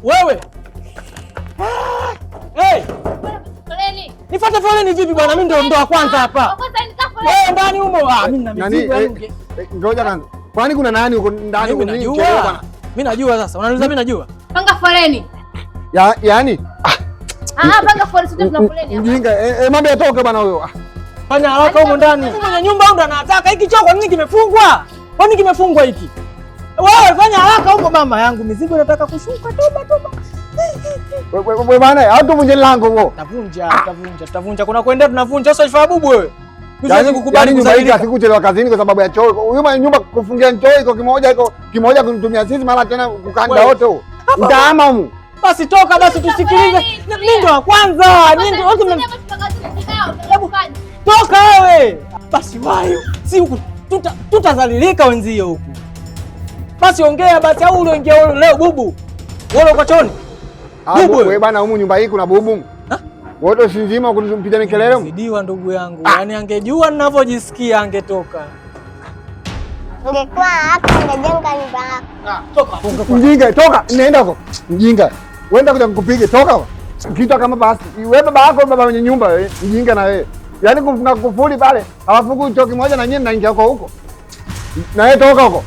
Wewe. Hey! Foleni. Nifuate foleni vipi bwana? Mimi ndo wa kwanza hapa. Wewe ndani humo. Mimi na mizigo yangu. Ngoja kwanza. Kwani kuna nani uko ndani huko nini bwana? Mimi najua sasa. Unaniuliza mimi najua. Panga foleni. Yaani panga foleni, sio tuna foleni. Mjinga, mambo yatoke bwana huyo. Fanya haraka huko ndani. Mwenye nyumba ndo anataka hiki choo, kwa nini kimefungwa? Kwa nini kimefungwa hiki? Wewe fanya haraka huko mama yangu, mizigo inataka kushuka. Toba. Wewe bwana, hatuvunje lango huo. Tutavunja. Kuna kuendea tunavunja. Sasa ifa bubu wewe. Siwezi kukubali kuzalilika asikuchelewa kazini kwa sababu ya choo. Huyo nyumba kufungia choo iko kimoja kutumia sisi mara tena kukanda wote huo. Utaama huko. Basi toka basi tusikilize. Mimi ndo wa kwanza. Nini wote toka wewe. Basi wayo. Si huku tutazalilika wenzio huku. Basi ongea basi au uliongea leo bubu. Wewe uko choni. Bubu wewe bana, humu nyumba hii kuna bubu. Wote si nzima kutupiga kelele. Zidiwa ndugu yangu. Yaani angejua ninavyojisikia angetoka. Ungekuwa hapa ungejenga nyumba yako. Toka. Mjinga, toka. Nenda huko. Mjinga. Wenda kuja kukupiga, toka. Kitu kama basi. Wewe baba yako baba mwenye nyumba wewe. Mjinga na wewe. Yaani kufunga kufuli pale. Hawafungu choo kimoja na nyinyi mnaingia huko. Na wewe toka huko.